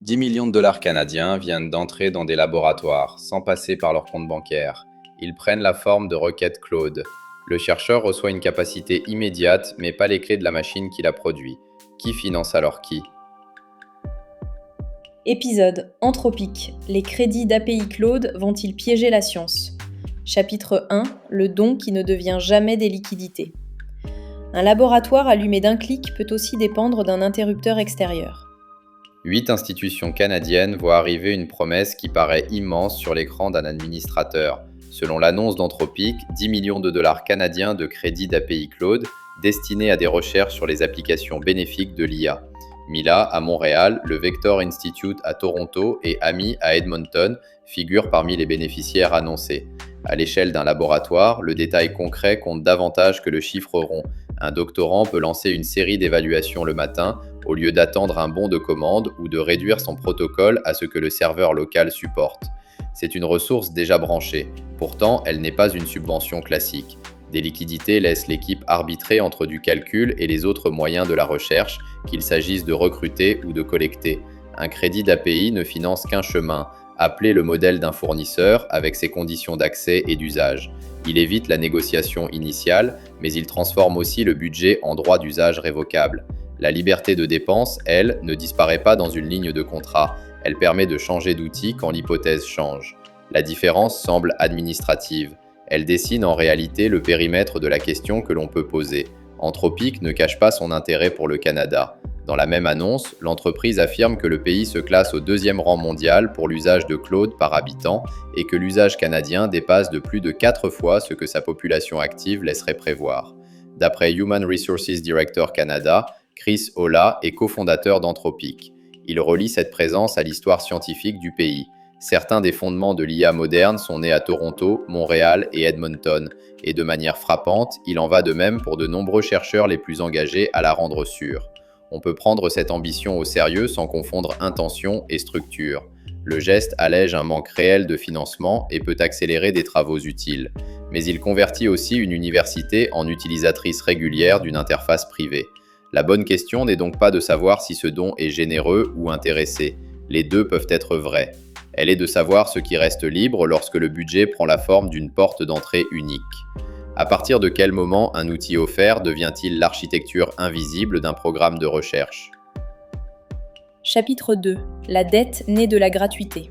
10 millions de dollars canadiens viennent d'entrer dans des laboratoires, sans passer par leur compte bancaire. Ils prennent la forme de requêtes Claude. Le chercheur reçoit une capacité immédiate, mais pas les clés de la machine qui la produit. Qui finance alors qui? Épisode Anthropique. Les crédits d'API Claude vont-ils piéger la science? Chapitre 1. Le don qui ne devient jamais des liquidités. Un laboratoire allumé d'un clic peut aussi dépendre d'un interrupteur extérieur. 8 institutions canadiennes voient arriver une promesse qui paraît immense sur l'écran d'un administrateur. Selon l'annonce d'Anthropique, 10 millions de dollars canadiens de crédits d'API Claude destinés à des recherches sur les applications bénéfiques de l'IA. Mila à Montréal, le Vector Institute à Toronto et AMI à Edmonton figurent parmi les bénéficiaires annoncés. À l'échelle d'un laboratoire, le détail concret compte davantage que le chiffre rond. Un doctorant peut lancer une série d'évaluations le matin au lieu d'attendre un bon de commande ou de réduire son protocole à ce que le serveur local supporte. C'est une ressource déjà branchée. Pourtant, elle n'est pas une subvention classique. Des liquidités laissent l'équipe arbitrer entre du calcul et les autres moyens de la recherche, qu'il s'agisse de recruter ou de collecter. Un crédit d'API ne finance qu'un chemin, appeler le modèle d'un fournisseur avec ses conditions d'accès et d'usage. Il évite la négociation initiale, mais il transforme aussi le budget en droit d'usage révocable. La liberté de dépense, elle, ne disparaît pas dans une ligne de contrat. Elle permet de changer d'outil quand l'hypothèse change. La différence semble administrative. Elle dessine en réalité le périmètre de la question que l'on peut poser. Anthropique ne cache pas son intérêt pour le Canada. Dans la même annonce, l'entreprise affirme que le pays se classe au 2e rang mondial pour l'usage de Claude par habitant et que l'usage canadien dépasse de plus de 4 fois ce que sa population active laisserait prévoir. D'après Human Resources Director Canada, Chris Olah est cofondateur d'Anthropique. Il relie cette présence à l'histoire scientifique du pays. Certains des fondements de l'IA moderne sont nés à Toronto, Montréal et Edmonton, et de manière frappante, il en va de même pour de nombreux chercheurs les plus engagés à la rendre sûre. On peut prendre cette ambition au sérieux sans confondre intention et structure. Le geste allège un manque réel de financement et peut accélérer des travaux utiles. Mais il convertit aussi une université en utilisatrice régulière d'une interface privée. La bonne question n'est donc pas de savoir si ce don est généreux ou intéressé. Les deux peuvent être vrais. Elle est de savoir ce qui reste libre lorsque le budget prend la forme d'une porte d'entrée unique. À partir de quel moment un outil offert devient-il l'architecture invisible d'un programme de recherche? Chapitre 2. La dette née de la gratuité.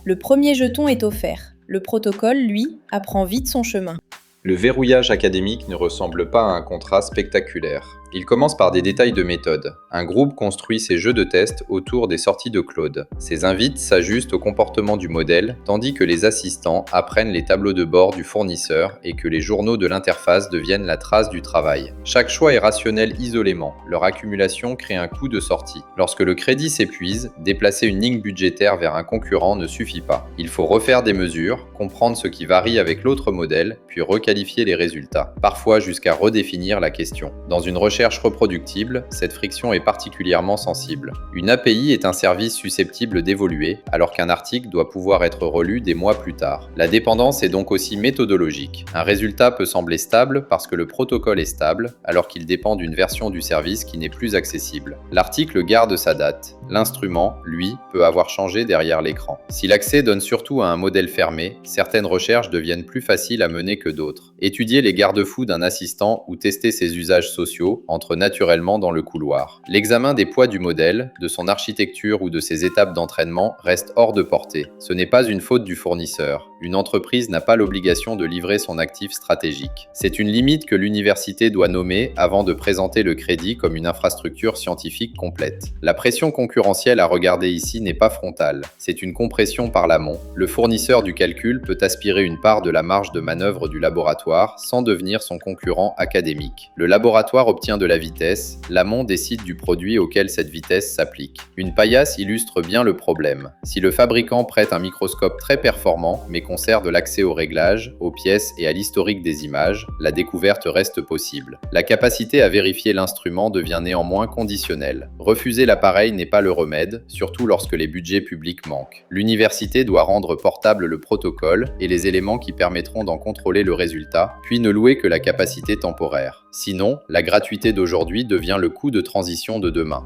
Le premier jeton est offert. Le protocole, lui, apprend vite son chemin. Le verrouillage académique ne ressemble pas à un contrat spectaculaire. Il commence par des détails de méthode. Un groupe construit ses jeux de test autour des sorties de Claude. Ses invites s'ajustent au comportement du modèle, tandis que les assistants apprennent les tableaux de bord du fournisseur et que les journaux de l'interface deviennent la trace du travail. Chaque choix est rationnel isolément. Leur accumulation crée un coût de sortie. Lorsque le crédit s'épuise, déplacer une ligne budgétaire vers un concurrent ne suffit pas. Il faut refaire des mesures, comprendre ce qui varie avec l'autre modèle, puis requalifier les résultats, parfois jusqu'à redéfinir la question. Dans une recherche reproductible, cette friction est particulièrement sensible. Une API est un service susceptible d'évoluer, alors qu'un article doit pouvoir être relu des mois plus tard. La dépendance est donc aussi méthodologique. Un résultat peut sembler stable parce que le protocole est stable, alors qu'il dépend d'une version du service qui n'est plus accessible. L'article garde sa date. L'instrument, lui, peut avoir changé derrière l'écran. Si l'accès donne surtout à un modèle fermé, certaines recherches deviennent plus faciles à mener que d'autres. Étudier les garde-fous d'un assistant ou tester ses usages sociaux entre naturellement dans le couloir. L'examen des poids du modèle, de son architecture ou de ses étapes d'entraînement reste hors de portée. Ce n'est pas une faute du fournisseur. Une entreprise n'a pas l'obligation de livrer son actif stratégique. C'est une limite que l'université doit nommer avant de présenter le crédit comme une infrastructure scientifique complète. La pression concurrentielle à regarder ici n'est pas frontale. C'est une compression par l'amont. Le fournisseur du calcul peut aspirer une part de la marge de manœuvre du laboratoire sans devenir son concurrent académique. Le laboratoire obtient de la vitesse, l'amont décide du produit auquel cette vitesse s'applique. Une paillasse illustre bien le problème. Si le fabricant prête un microscope très performant, mais conserve l'accès aux réglages, aux pièces et à l'historique des images, la découverte reste possible. La capacité à vérifier l'instrument devient néanmoins conditionnelle. Refuser l'appareil n'est pas le remède, surtout lorsque les budgets publics manquent. L'université doit rendre portable le protocole et les éléments qui permettront d'en contrôler le résultat, puis ne louer que la capacité temporaire. Sinon, la gratuité d'aujourd'hui devient le coût de transition de demain.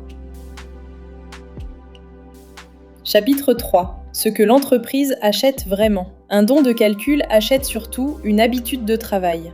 Chapitre 3. Ce que l'entreprise achète vraiment. Un don de calcul achète surtout une habitude de travail.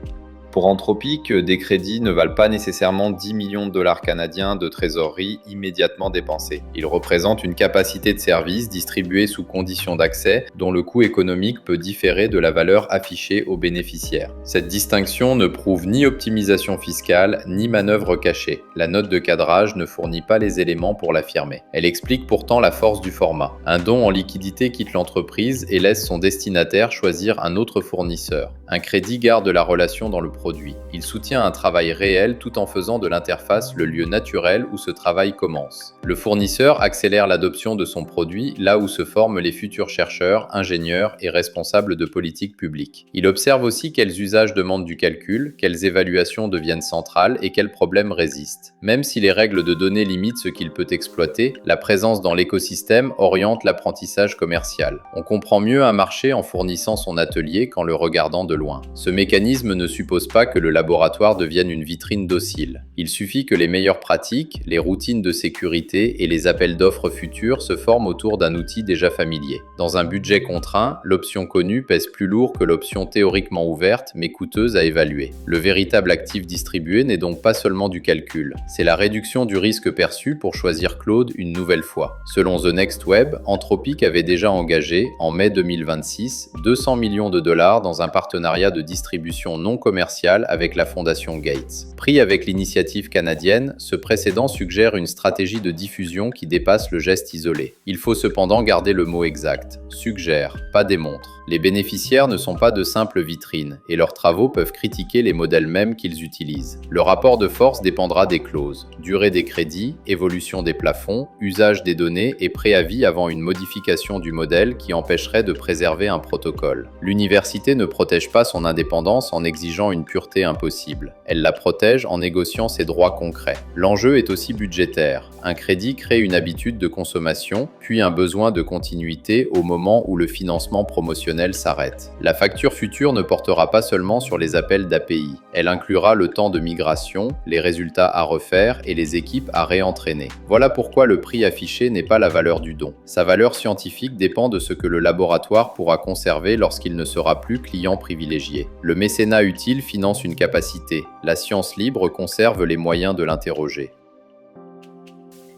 Pour Anthropic, des crédits ne valent pas nécessairement 10 millions de dollars canadiens de trésorerie immédiatement dépensés. Ils représentent une capacité de service distribuée sous conditions d'accès dont le coût économique peut différer de la valeur affichée aux bénéficiaires. Cette distinction ne prouve ni optimisation fiscale ni manœuvre cachée. La note de cadrage ne fournit pas les éléments pour l'affirmer. Elle explique pourtant la force du format. Un don en liquidité quitte l'entreprise et laisse son destinataire choisir un autre fournisseur. Un crédit garde la relation dans le produit. Il soutient un travail réel tout en faisant de l'interface le lieu naturel où ce travail commence. Le fournisseur accélère l'adoption de son produit là où se forment les futurs chercheurs, ingénieurs et responsables de politique publique. Il observe aussi quels usages demandent du calcul, quelles évaluations deviennent centrales et quels problèmes résistent. Même si les règles de données limitent ce qu'il peut exploiter, la présence dans l'écosystème oriente l'apprentissage commercial. On comprend mieux un marché en fournissant son atelier qu'en le regardant de loin. Ce mécanisme ne suppose pas que le laboratoire devienne une vitrine docile. Il suffit que les meilleures pratiques, les routines de sécurité et les appels d'offres futurs se forment autour d'un outil déjà familier. Dans un budget contraint, l'option connue pèse plus lourd que l'option théoriquement ouverte mais coûteuse à évaluer. Le véritable actif distribué n'est donc pas seulement du calcul, c'est la réduction du risque perçu pour choisir Claude une nouvelle fois. Selon The Next Web, Anthropic avait déjà engagé, en mai 2026, 200 millions de dollars dans un partenariat de distribution non commerciale avec la fondation Gates. Pris avec l'initiative canadienne, ce précédent suggère une stratégie de diffusion qui dépasse le geste isolé. Il faut cependant garder le mot exact, suggère, pas démontre. Les bénéficiaires ne sont pas de simples vitrines, et leurs travaux peuvent critiquer les modèles mêmes qu'ils utilisent. Le rapport de force dépendra des clauses, durée des crédits, évolution des plafonds, usage des données et préavis avant une modification du modèle qui empêcherait de préserver un protocole. L'université ne protège pas son indépendance en exigeant une pureté impossible. Elle la protège en négociant ses droits concrets. L'enjeu est aussi budgétaire. Un crédit crée une habitude de consommation, puis un besoin de continuité au moment où le financement promotionnel s'arrête. La facture future ne portera pas seulement sur les appels d'API. Elle inclura le temps de migration, les résultats à refaire et les équipes à réentraîner. Voilà pourquoi le prix affiché n'est pas la valeur du don. Sa valeur scientifique dépend de ce que le laboratoire pourra conserver lorsqu'il ne sera plus client privilégié. Le mécénat utile finance une capacité. La science libre conserve les moyens de l'interroger.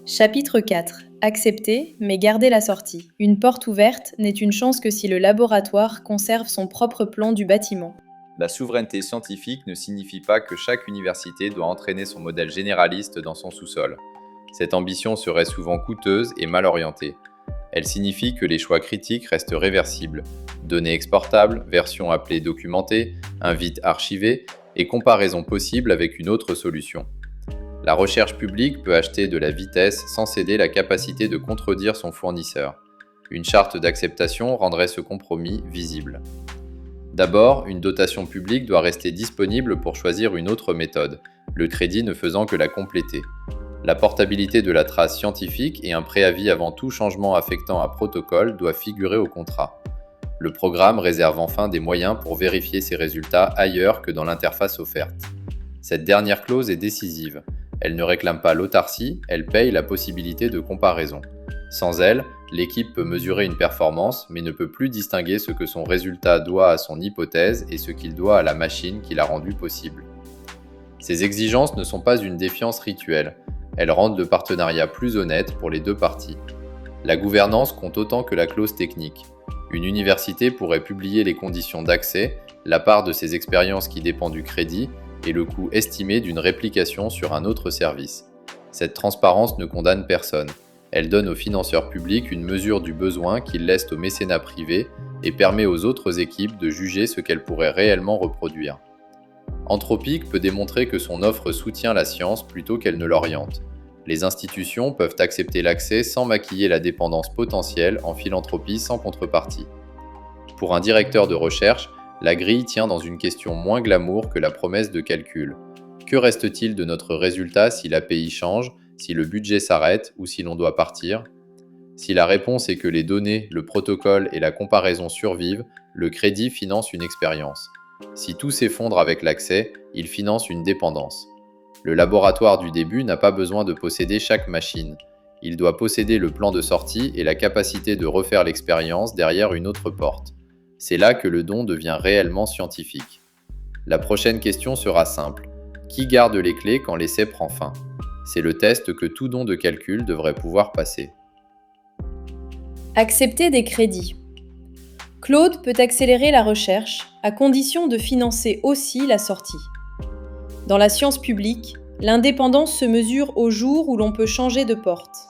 Chapitre 4. Accepter, mais garder la sortie. Une porte ouverte n'est une chance que si le laboratoire conserve son propre plan du bâtiment. La souveraineté scientifique ne signifie pas que chaque université doit entraîner son modèle généraliste dans son sous-sol. Cette ambition serait souvent coûteuse et mal orientée. Elle signifie que les choix critiques restent réversibles. Données exportables, versions appelées documentées, invites archivés et comparaison possible avec une autre solution. La recherche publique peut acheter de la vitesse sans céder la capacité de contredire son fournisseur. Une charte d'acceptation rendrait ce compromis visible. D'abord, une dotation publique doit rester disponible pour choisir une autre méthode, le crédit ne faisant que la compléter. La portabilité de la trace scientifique et un préavis avant tout changement affectant un protocole doivent figurer au contrat. Le programme réserve enfin des moyens pour vérifier ces résultats ailleurs que dans l'interface offerte. Cette dernière clause est décisive. Elle ne réclame pas l'autarcie, elle paye la possibilité de comparaison. Sans elle, l'équipe peut mesurer une performance, mais ne peut plus distinguer ce que son résultat doit à son hypothèse et ce qu'il doit à la machine qui l'a rendu possible. Ces exigences ne sont pas une défiance rituelle, elles rendent le partenariat plus honnête pour les deux parties. La gouvernance compte autant que la clause technique. Une université pourrait publier les conditions d'accès, la part de ses expériences qui dépend du crédit, et le coût estimé d'une réplication sur un autre service. Cette transparence ne condamne personne. Elle donne aux financeurs publics une mesure du besoin qu'ils laissent au mécénat privé et permet aux autres équipes de juger ce qu'elles pourraient réellement reproduire. Anthropic peut démontrer que son offre soutient la science plutôt qu'elle ne l'oriente. Les institutions peuvent accepter l'accès sans maquiller la dépendance potentielle en philanthropie sans contrepartie. Pour un directeur de recherche, la grille tient dans une question moins glamour que la promesse de calcul. Que reste-t-il de notre résultat si l'API change, si le budget s'arrête ou si l'on doit partir ? Si la réponse est que les données, le protocole et la comparaison survivent, le crédit finance une expérience. Si tout s'effondre avec l'accès, il finance une dépendance. Le laboratoire du début n'a pas besoin de posséder chaque machine. Il doit posséder le plan de sortie et la capacité de refaire l'expérience derrière une autre porte. C'est là que le don devient réellement scientifique. La prochaine question sera simple. Qui garde les clés quand l'essai prend fin? C'est le test que tout don de calcul devrait pouvoir passer. Accepter des crédits. Claude peut accélérer la recherche à condition de financer aussi la sortie. Dans la science publique, l'indépendance se mesure au jour où l'on peut changer de porte.